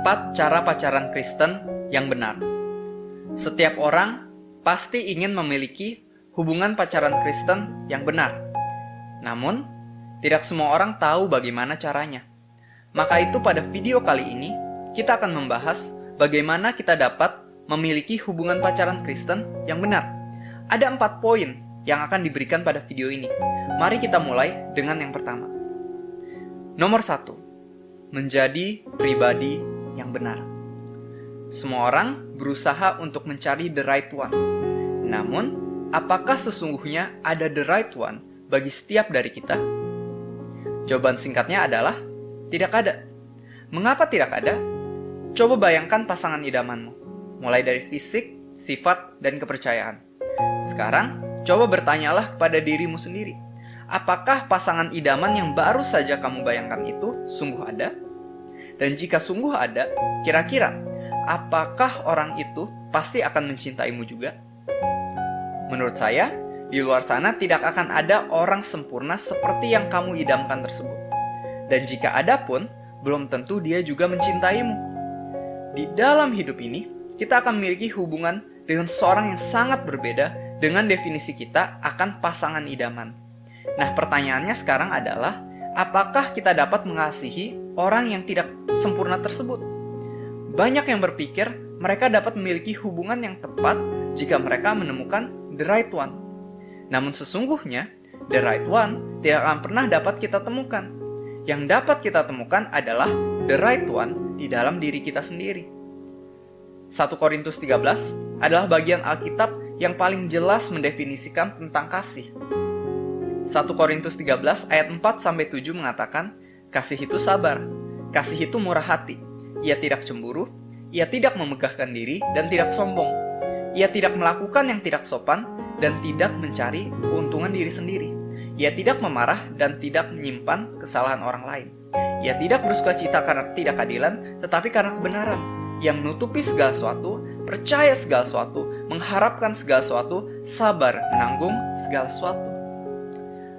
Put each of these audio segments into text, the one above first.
4 cara pacaran Kristen yang benar. Setiap orang pasti ingin memiliki hubungan pacaran Kristen yang benar. Namun, tidak semua orang tahu bagaimana caranya. Maka itu pada video kali ini, kita akan membahas bagaimana kita dapat memiliki hubungan pacaran Kristen yang benar. Ada 4 poin yang akan diberikan pada video ini. Mari kita mulai dengan yang pertama. Nomor 1. Menjadi pribadi yang benar. Semua orang berusaha untuk mencari the right one. Namun, apakah sesungguhnya ada the right one bagi setiap dari kita? Jawaban singkatnya adalah tidak ada. Mengapa tidak ada? Coba bayangkan pasangan idamanmu, mulai dari fisik, sifat, dan kepercayaan. Sekarang, coba bertanyalah kepada dirimu sendiri. Apakah pasangan idaman yang baru saja kamu bayangkan itu sungguh ada? Dan jika sungguh ada, kira-kira apakah orang itu pasti akan mencintaimu juga? Menurut saya, di luar sana tidak akan ada orang sempurna seperti yang kamu idamkan tersebut. Dan jika ada pun, belum tentu dia juga mencintaimu. Di dalam hidup ini, kita akan memiliki hubungan dengan seorang yang sangat berbeda dengan definisi kita akan pasangan idaman. Nah, pertanyaannya sekarang adalah, apakah kita dapat mengasihi orang yang tidak sempurna tersebut? Banyak yang berpikir mereka dapat memiliki hubungan yang tepat jika mereka menemukan the right one. Namun sesungguhnya, the right one tidak akan pernah dapat kita temukan. Yang dapat kita temukan adalah the right one di dalam diri kita sendiri. 1 Korintus 13 adalah bagian Alkitab yang paling jelas mendefinisikan tentang kasih. 1 Korintus 13 ayat 4-7 mengatakan, kasih itu sabar, kasih itu murah hati, ia tidak cemburu, ia tidak memegahkan diri dan tidak sombong, ia tidak melakukan yang tidak sopan dan tidak mencari keuntungan diri sendiri, ia tidak memarah dan tidak menyimpan kesalahan orang lain, ia tidak bersukacita karena ketidakadilan tetapi karena kebenaran, ia menutupi segala sesuatu, percaya segala sesuatu, mengharapkan segala sesuatu, sabar menanggung segala sesuatu.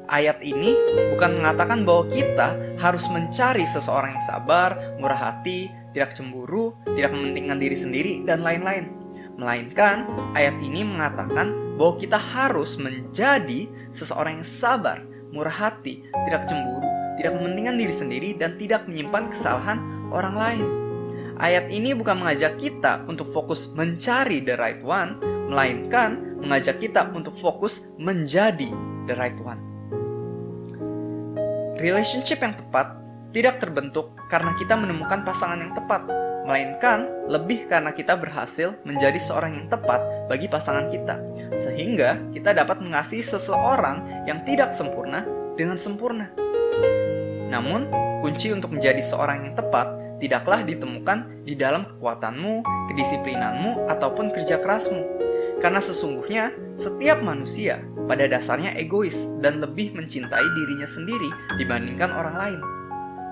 Ayat ini bukan mengatakan bahwa kita harus mencari seseorang yang sabar, murah hati, tidak cemburu, tidak mementingkan diri sendiri, dan lain-lain. Melainkan, ayat ini mengatakan bahwa kita harus menjadi seseorang yang sabar, murah hati, tidak cemburu, tidak mementingkan diri sendiri, dan tidak menyimpan kesalahan orang lain. Ayat ini bukan mengajak kita untuk fokus mencari the right one, melainkan mengajak kita untuk fokus menjadi the right one. Relationship yang tepat tidak terbentuk karena kita menemukan pasangan yang tepat, melainkan lebih karena kita berhasil menjadi seorang yang tepat bagi pasangan kita, sehingga kita dapat mengasihi seseorang yang tidak sempurna dengan sempurna. Namun, kunci untuk menjadi seorang yang tepat tidaklah ditemukan di dalam kekuatanmu, kedisiplinanmu, ataupun kerja kerasmu. Karena sesungguhnya, setiap manusia pada dasarnya egois dan lebih mencintai dirinya sendiri dibandingkan orang lain.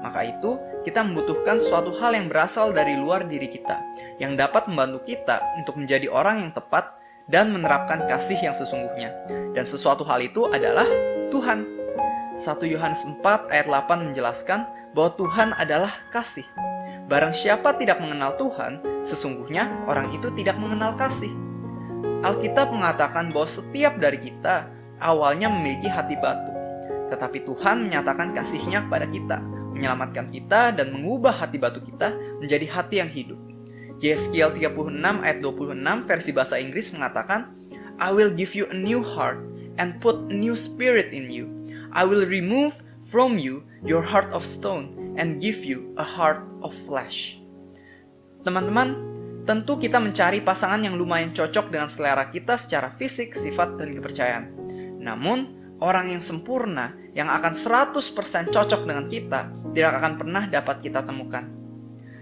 Maka itu, kita membutuhkan suatu hal yang berasal dari luar diri kita, yang dapat membantu kita untuk menjadi orang yang tepat dan menerapkan kasih yang sesungguhnya. Dan sesuatu hal itu adalah Tuhan. 1 Yohanes 4 ayat 8 menjelaskan bahwa Tuhan adalah kasih. Barang siapa tidak mengenal Tuhan, sesungguhnya orang itu tidak mengenal kasih. Alkitab mengatakan bahwa setiap dari kita awalnya memiliki hati batu. Tetapi Tuhan menyatakan kasih-Nya kepada kita, menyelamatkan kita dan mengubah hati batu kita menjadi hati yang hidup. Yeskiel 36 ayat 26 versi bahasa Inggris mengatakan, I will give you a new heart and put a new spirit in you. I will remove from you your heart of stone and give you a heart of flesh. Teman-teman, tentu kita mencari pasangan yang lumayan cocok dengan selera kita secara fisik, sifat, dan kepercayaan. Namun, orang yang sempurna yang akan 100% cocok dengan kita tidak akan pernah dapat kita temukan.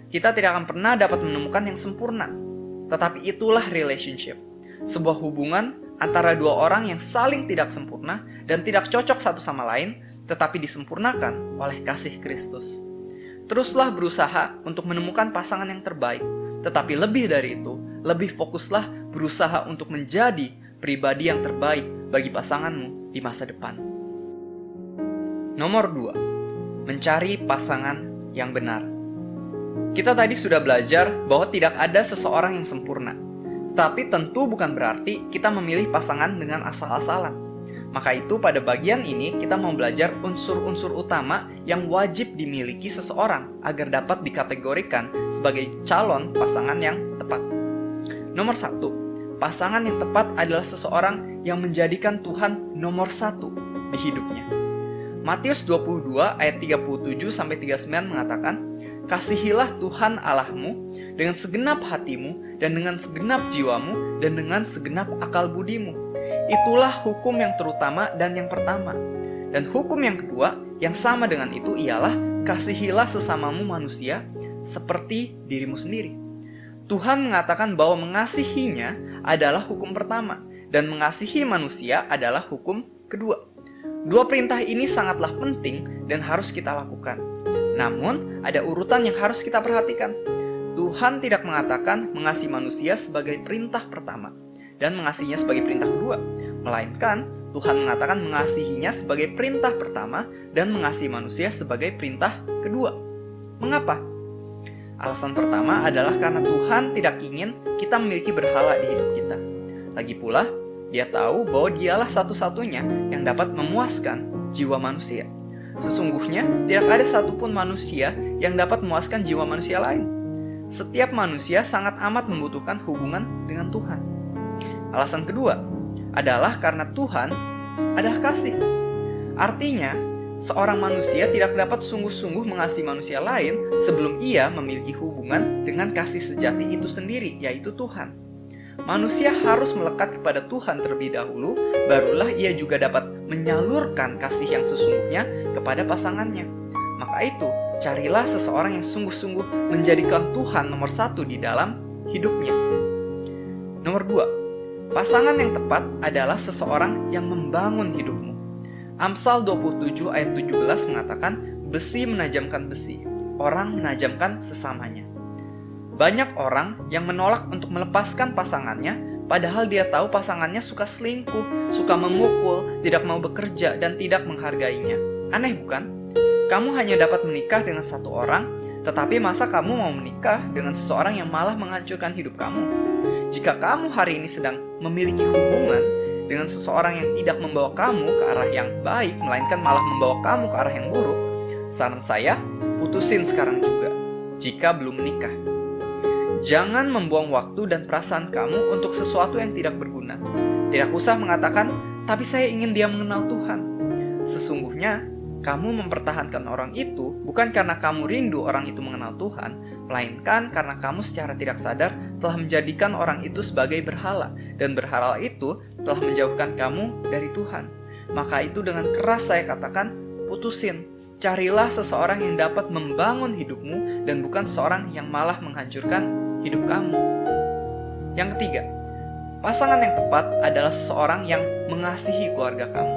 Kita tidak akan pernah dapat menemukan yang sempurna. Tetapi itulah relationship. Sebuah hubungan antara dua orang yang saling tidak sempurna dan tidak cocok satu sama lain, tetapi disempurnakan oleh kasih Kristus. Teruslah berusaha untuk menemukan pasangan yang terbaik. Tetapi lebih dari itu, lebih fokuslah berusaha untuk menjadi pribadi yang terbaik bagi pasanganmu di masa depan. Nomor 2. Mencari pasangan yang benar. Kita tadi sudah belajar bahwa tidak ada seseorang yang sempurna. Tapi tentu bukan berarti kita memilih pasangan dengan asal-asalan. Maka itu pada bagian ini kita mau belajar unsur-unsur utama yang wajib dimiliki seseorang agar dapat dikategorikan sebagai calon pasangan yang tepat. Nomor 1, pasangan yang tepat adalah seseorang yang menjadikan Tuhan nomor 1 di hidupnya. Matius 22 ayat 37-39 mengatakan, "Kasihilah Tuhan Allahmu dengan segenap hatimu dan dengan segenap jiwamu dan dengan segenap akal budimu." Itulah hukum yang terutama dan yang pertama. Dan hukum yang kedua yang sama dengan itu ialah kasihilah sesamamu manusia seperti dirimu sendiri. Tuhan mengatakan bahwa mengasihinya adalah hukum pertama dan mengasihi manusia adalah hukum kedua. Dua perintah ini sangatlah penting dan harus kita lakukan. Namun, ada urutan yang harus kita perhatikan. Tuhan tidak mengatakan mengasihi manusia sebagai perintah pertama dan mengasihinya sebagai perintah kedua, melainkan Tuhan mengatakan mengasihinya sebagai perintah pertama dan mengasihi manusia sebagai perintah kedua. Mengapa? Alasan pertama adalah karena Tuhan tidak ingin kita memiliki berhala di hidup kita. Lagi pula, Dia tahu bahwa Dialah satu-satunya yang dapat memuaskan jiwa manusia. Sesungguhnya tidak ada satupun manusia yang dapat memuaskan jiwa manusia lain. Setiap manusia sangat amat membutuhkan hubungan dengan Tuhan. Alasan kedua adalah karena Tuhan adalah kasih. Artinya, seorang manusia tidak dapat sungguh-sungguh mengasihi manusia lain sebelum ia memiliki hubungan dengan kasih sejati itu sendiri, yaitu Tuhan. Manusia harus melekat kepada Tuhan terlebih dahulu, barulah ia juga dapat menyalurkan kasih yang sesungguhnya kepada pasangannya. Maka itu, carilah seseorang yang sungguh-sungguh menjadikan Tuhan nomor 1 di dalam hidupnya. Nomor 2, pasangan yang tepat adalah seseorang yang membangun hidupmu. Amsal 27 ayat 17 mengatakan, "Besi menajamkan besi, orang menajamkan sesamanya." Banyak orang yang menolak untuk melepaskan pasangannya, padahal dia tahu pasangannya suka selingkuh, suka memukul, tidak mau bekerja, dan tidak menghargainya. Aneh bukan? Kamu hanya dapat menikah dengan satu orang, tetapi masa kamu mau menikah dengan seseorang yang malah menghancurkan hidup kamu? Jika kamu hari ini sedang memiliki hubungan dengan seseorang yang tidak membawa kamu ke arah yang baik, melainkan malah membawa kamu ke arah yang buruk, saran saya, putusin sekarang juga, jika belum menikah. Jangan membuang waktu dan perasaan kamu untuk sesuatu yang tidak berguna. Tidak usah mengatakan, "Tapi saya ingin dia mengenal Tuhan." Sesungguhnya, kamu mempertahankan orang itu bukan karena kamu rindu orang itu mengenal Tuhan, melainkan karena kamu secara tidak sadar telah menjadikan orang itu sebagai berhala, dan berhala itu telah menjauhkan kamu dari Tuhan. Maka itu dengan keras saya katakan, putusin. Carilah seseorang yang dapat membangun hidupmu dan bukan seseorang yang malah menghancurkan hidup kamu. Yang ketiga, pasangan yang tepat adalah seseorang yang mengasihi keluarga kamu.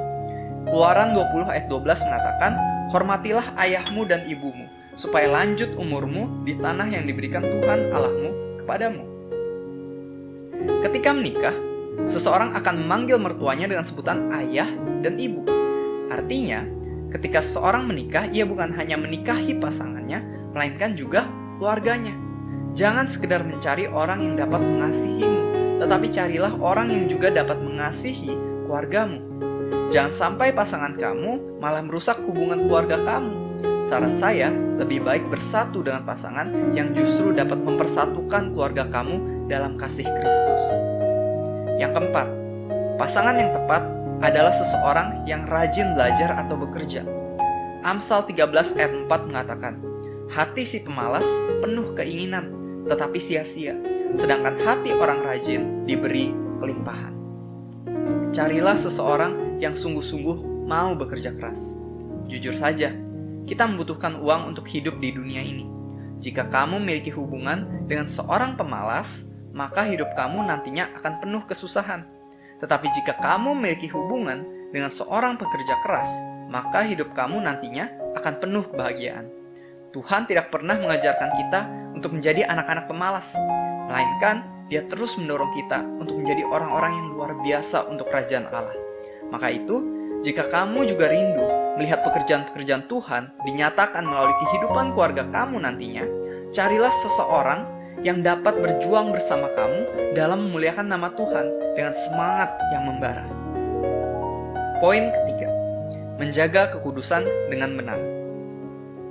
Keluaran 20 ayat 12 mengatakan, "Hormatilah ayahmu dan ibumu, supaya lanjut umurmu di tanah yang diberikan Tuhan Allahmu kepadamu." Ketika menikah, seseorang akan memanggil mertuanya dengan sebutan ayah dan ibu. Artinya, ketika seseorang menikah, ia bukan hanya menikahi pasangannya, melainkan juga keluarganya. Jangan sekedar mencari orang yang dapat mengasihimu, tetapi carilah orang yang juga dapat mengasihi keluargamu. Jangan sampai pasangan kamu malah merusak hubungan keluarga kamu. Saran saya, lebih baik bersatu dengan pasangan yang justru dapat mempersatukan keluarga kamu dalam kasih Kristus. Yang keempat, pasangan yang tepat adalah seseorang yang rajin belajar atau bekerja. Amsal 13 ayat 4 mengatakan, "Hati si pemalas penuh keinginan, tetapi sia-sia, sedangkan hati orang rajin diberi kelimpahan." Carilah seseorang yang sungguh-sungguh mau bekerja keras. Jujur saja, kita membutuhkan uang untuk hidup di dunia ini. Jika kamu memiliki hubungan dengan seorang pemalas, maka hidup kamu nantinya akan penuh kesusahan. Tetapi jika kamu memiliki hubungan dengan seorang pekerja keras, maka hidup kamu nantinya akan penuh kebahagiaan. Tuhan tidak pernah mengajarkan kita untuk menjadi anak-anak pemalas, melainkan Dia terus mendorong kita untuk menjadi orang-orang yang luar biasa untuk kerajaan Allah. Maka itu, jika kamu juga rindu melihat pekerjaan-pekerjaan Tuhan dinyatakan melalui kehidupan keluarga kamu nantinya, carilah seseorang yang dapat berjuang bersama kamu dalam memuliakan nama Tuhan dengan semangat yang membara. Poin ketiga, menjaga kekudusan dengan benar.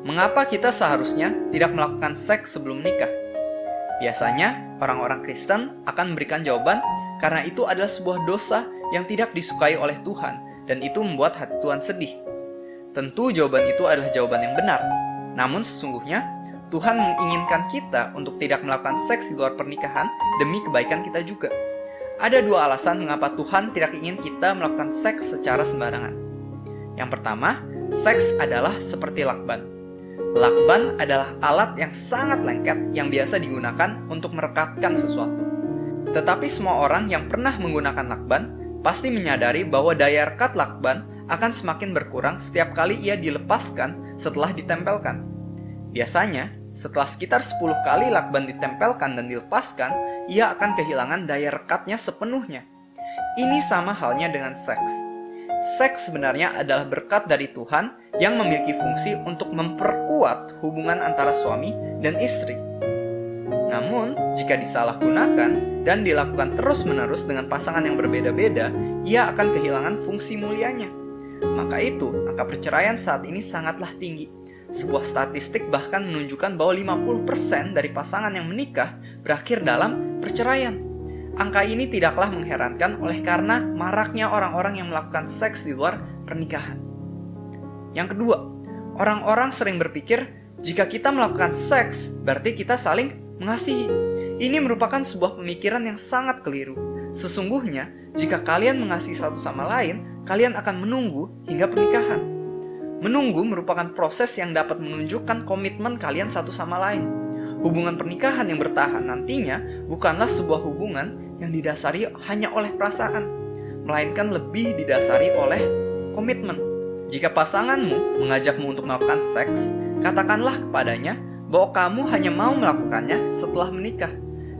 Mengapa kita seharusnya tidak melakukan seks sebelum menikah? Biasanya, orang-orang Kristen akan memberikan jawaban karena itu adalah sebuah dosa yang tidak disukai oleh Tuhan dan itu membuat hati Tuhan sedih. Tentu jawaban itu adalah jawaban yang benar. Namun sesungguhnya, Tuhan menginginkan kita untuk tidak melakukan seks di luar pernikahan demi kebaikan kita juga. Ada dua alasan mengapa Tuhan tidak ingin kita melakukan seks secara sembarangan. Yang pertama, seks adalah seperti lakban. Lakban adalah alat yang sangat lengket yang biasa digunakan untuk merekatkan sesuatu. Tetapi semua orang yang pernah menggunakan lakban pasti menyadari bahwa daya rekat lakban akan semakin berkurang setiap kali ia dilepaskan setelah ditempelkan. Biasanya, setelah sekitar 10 kali lakban ditempelkan dan dilepaskan, ia akan kehilangan daya rekatnya sepenuhnya. Ini sama halnya dengan seks. Seks sebenarnya adalah berkat dari Tuhan yang memiliki fungsi untuk memperkuat hubungan antara suami dan istri. Namun, jika disalahgunakan dan dilakukan terus-menerus dengan pasangan yang berbeda-beda, ia akan kehilangan fungsi mulianya. Maka itu, angka perceraian saat ini sangatlah tinggi. Sebuah statistik bahkan menunjukkan bahwa 50% dari pasangan yang menikah berakhir dalam perceraian. Angka ini tidaklah mengherankan oleh karena maraknya orang-orang yang melakukan seks di luar pernikahan. Yang kedua, orang-orang sering berpikir jika kita melakukan seks berarti kita saling mengasihi. Ini merupakan sebuah pemikiran yang sangat keliru. Sesungguhnya, jika kalian mengasihi satu sama lain, kalian akan menunggu hingga pernikahan. Menunggu merupakan proses yang dapat menunjukkan komitmen kalian satu sama lain. Hubungan pernikahan yang bertahan nantinya bukanlah sebuah hubungan yang didasari hanya oleh perasaan, melainkan lebih didasari oleh komitmen. Jika pasanganmu mengajakmu untuk melakukan seks, katakanlah kepadanya bahwa kamu hanya mau melakukannya setelah menikah.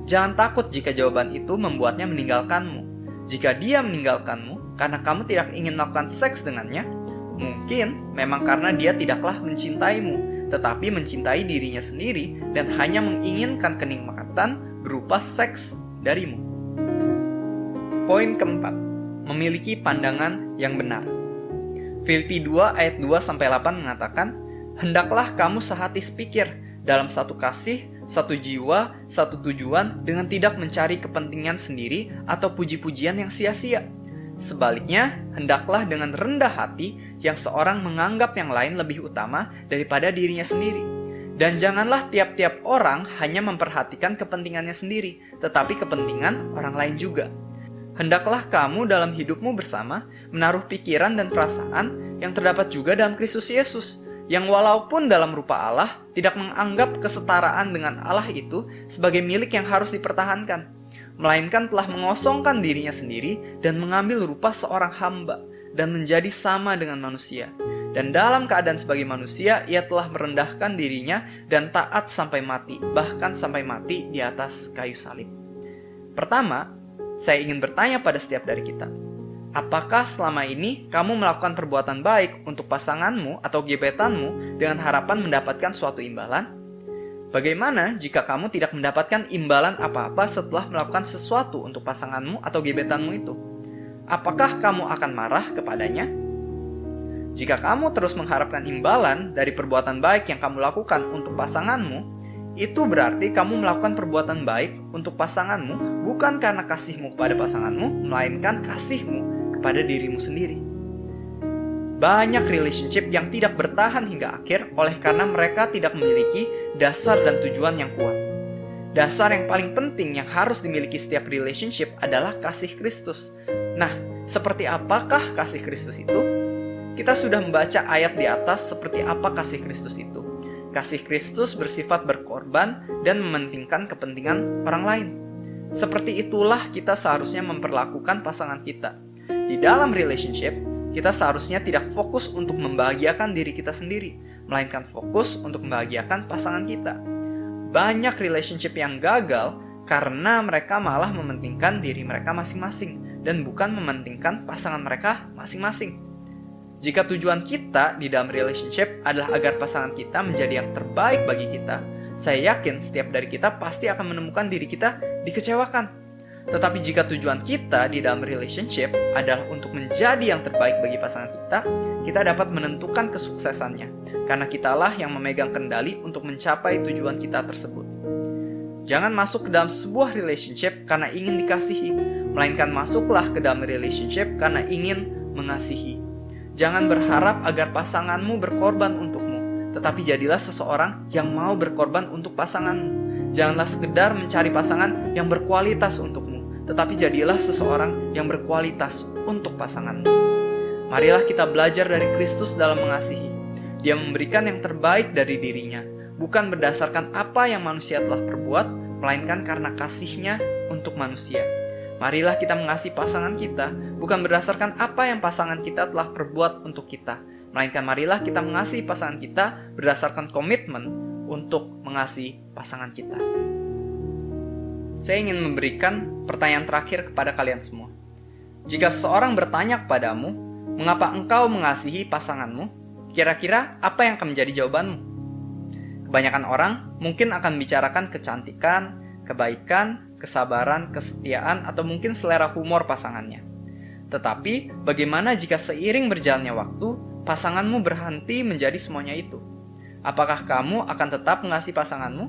Jangan takut jika jawaban itu membuatnya meninggalkanmu. Jika dia meninggalkanmu karena kamu tidak ingin melakukan seks dengannya, mungkin memang karena dia tidaklah mencintaimu, tetapi mencintai dirinya sendiri dan hanya menginginkan kenikmatan berupa seks darimu. Poin keempat, memiliki pandangan yang benar. Filipi 2 ayat 2-8 mengatakan, hendaklah kamu sehati sepikir, dalam satu kasih, satu jiwa, satu tujuan, dengan tidak mencari kepentingan sendiri atau puji-pujian yang sia-sia. Sebaliknya, hendaklah dengan rendah hati yang seorang menganggap yang lain lebih utama daripada dirinya sendiri. Dan janganlah tiap-tiap orang hanya memperhatikan kepentingannya sendiri, tetapi kepentingan orang lain juga. Hendaklah kamu dalam hidupmu bersama menaruh pikiran dan perasaan yang terdapat juga dalam Kristus Yesus, yang walaupun dalam rupa Allah tidak menganggap kesetaraan dengan Allah itu sebagai milik yang harus dipertahankan, melainkan telah mengosongkan dirinya sendiri dan mengambil rupa seorang hamba dan menjadi sama dengan manusia. Dan dalam keadaan sebagai manusia, ia telah merendahkan dirinya dan taat sampai mati, bahkan sampai mati di atas kayu salib. Pertama, saya ingin bertanya pada setiap dari kita, apakah selama ini kamu melakukan perbuatan baik untuk pasanganmu atau gebetanmu dengan harapan mendapatkan suatu imbalan? Bagaimana jika kamu tidak mendapatkan imbalan apa-apa setelah melakukan sesuatu untuk pasanganmu atau gebetanmu itu? Apakah kamu akan marah kepadanya? Jika kamu terus mengharapkan imbalan dari perbuatan baik yang kamu lakukan untuk pasanganmu, itu berarti kamu melakukan perbuatan baik untuk pasanganmu bukan karena kasihmu kepada pasanganmu, melainkan kasihmu kepada dirimu sendiri. Banyak relationship yang tidak bertahan hingga akhir oleh karena mereka tidak memiliki dasar dan tujuan yang kuat. Dasar yang paling penting yang harus dimiliki setiap relationship adalah kasih Kristus. Nah, seperti apakah kasih Kristus itu? Kita sudah membaca ayat di atas seperti apa kasih Kristus itu. Kasih Kristus bersifat berkorban dan mementingkan kepentingan orang lain. Seperti itulah kita seharusnya memperlakukan pasangan kita. Di dalam relationship, kita seharusnya tidak fokus untuk membahagiakan diri kita sendiri, melainkan fokus untuk membahagiakan pasangan kita. Banyak relationship yang gagal karena mereka malah mementingkan diri mereka masing-masing dan bukan mementingkan pasangan mereka masing-masing. Jika tujuan kita di dalam relationship adalah agar pasangan kita menjadi yang terbaik bagi kita, saya yakin setiap dari kita pasti akan menemukan diri kita dikecewakan. Tetapi jika tujuan kita di dalam relationship adalah untuk menjadi yang terbaik bagi pasangan kita dapat menentukan kesuksesannya, karena kitalah yang memegang kendali untuk mencapai tujuan kita tersebut. Jangan masuk ke dalam sebuah relationship karena ingin dikasihi, melainkan masuklah ke dalam relationship karena ingin mengasihi. Jangan berharap agar pasanganmu berkorban untukmu, tetapi jadilah seseorang yang mau berkorban untuk pasanganmu. Janganlah sekedar mencari pasangan yang berkualitas untukmu, tetapi jadilah seseorang yang berkualitas untuk pasanganmu. Marilah kita belajar dari Kristus dalam mengasihi. Dia memberikan yang terbaik dari dirinya, bukan berdasarkan apa yang manusia telah perbuat, melainkan karena kasih-Nya untuk manusia. Marilah kita mengasihi pasangan kita, bukan berdasarkan apa yang pasangan kita telah perbuat untuk kita, melainkan marilah kita mengasihi pasangan kita berdasarkan komitmen untuk mengasihi pasangan kita. Saya ingin memberikan pertanyaan terakhir kepada kalian semua. Jika seseorang bertanya kepadamu, mengapa engkau mengasihi pasanganmu? Kira-kira apa yang akan menjadi jawabanmu? Kebanyakan orang mungkin akan membicarakan kecantikan, kebaikan, kesabaran, kesetiaan, atau mungkin selera humor pasangannya. Tetapi, bagaimana jika seiring berjalannya waktu, pasanganmu berhenti menjadi semuanya itu? Apakah kamu akan tetap mengasihi pasanganmu?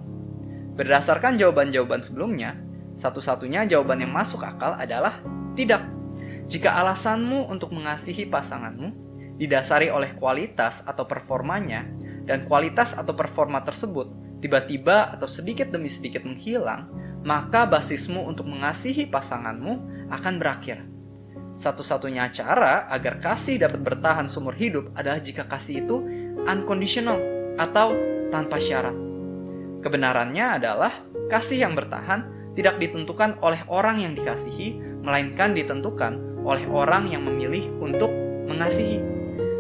Berdasarkan jawaban-jawaban sebelumnya, satu-satunya jawaban yang masuk akal adalah tidak. Jika alasanmu untuk mengasihi pasanganmu didasari oleh kualitas atau performanya, dan kualitas atau performa tersebut tiba-tiba atau sedikit demi sedikit menghilang, maka basismu untuk mengasihi pasanganmu akan berakhir. Satu-satunya cara agar kasih dapat bertahan seumur hidup adalah jika kasih itu unconditional atau tanpa syarat. Kebenarannya adalah kasih yang bertahan tidak ditentukan oleh orang yang dikasihi, melainkan ditentukan oleh orang yang memilih untuk mengasihi.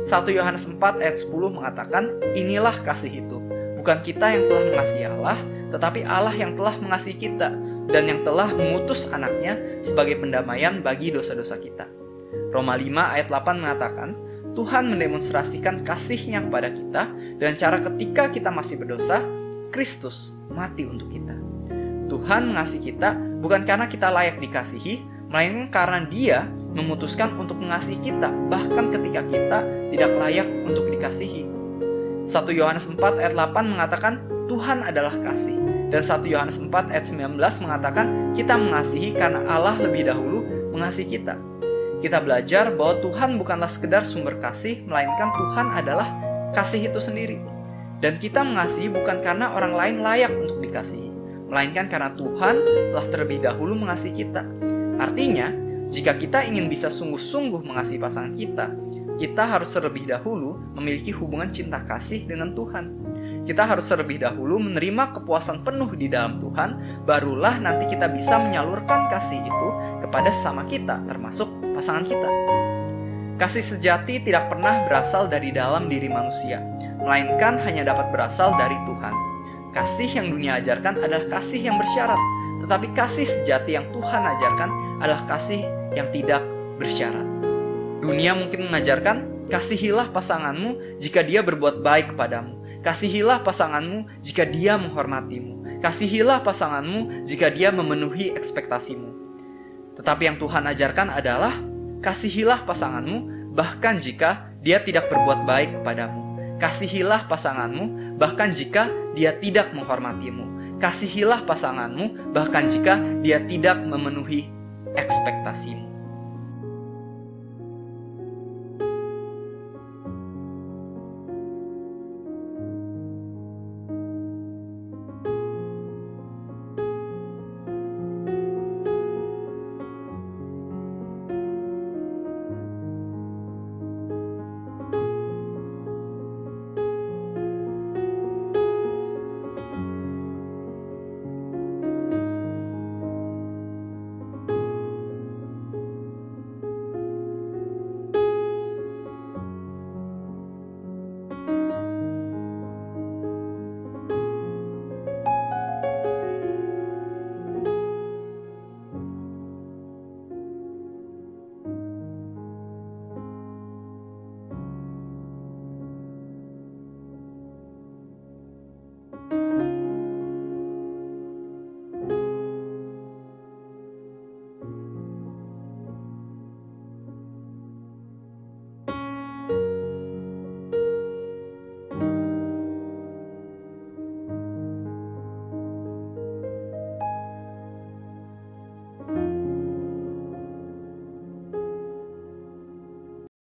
1 Yohanes 4 ayat 10 mengatakan, inilah kasih itu, bukan kita yang telah mengasihi Allah, tetapi Allah yang telah mengasihi kita, dan yang telah mengutus anaknya sebagai pendamaian bagi dosa-dosa kita. Roma 5 ayat 8 mengatakan, Tuhan mendemonstrasikan kasih-Nya kepada kita, dan cara ketika kita masih berdosa, Kristus mati untuk kita. Tuhan mengasihi kita bukan karena kita layak dikasihi, melainkan karena Dia memutuskan untuk mengasihi kita, bahkan ketika kita tidak layak untuk dikasihi. 1 Yohanes 4 ayat 8 mengatakan Tuhan adalah kasih, dan 1 Yohanes 4 ayat 19 mengatakan kita mengasihi karena Allah lebih dahulu mengasihi kita. Kita belajar bahwa Tuhan bukanlah sekedar sumber kasih, melainkan Tuhan adalah kasih itu sendiri. Dan kita mengasihi bukan karena orang lain layak untuk dikasihi, melainkan karena Tuhan telah terlebih dahulu mengasihi kita. Artinya, jika kita ingin bisa sungguh-sungguh mengasihi pasangan kita harus terlebih dahulu memiliki hubungan cinta kasih dengan Tuhan. Kita harus terlebih dahulu menerima kepuasan penuh di dalam Tuhan, barulah nanti kita bisa menyalurkan kasih itu kepada sesama kita, termasuk pasangan kita. Kasih sejati tidak pernah berasal dari dalam diri manusia, melainkan hanya dapat berasal dari Tuhan. Kasih yang dunia ajarkan adalah kasih yang bersyarat, tetapi kasih sejati yang Tuhan ajarkan adalah kasih yang tidak bersyarat. Dunia mungkin mengajarkan, kasihilah pasanganmu jika dia berbuat baik kepadamu. Kasihilah pasanganmu jika dia menghormatimu. Kasihilah pasanganmu jika dia memenuhi ekspektasimu. Tetapi yang Tuhan ajarkan adalah, kasihilah pasanganmu bahkan jika dia tidak berbuat baik kepadamu. Kasihilah pasanganmu bahkan jika dia tidak menghormatimu. Kasihilah pasanganmu bahkan jika dia tidak memenuhi ekspektasimu.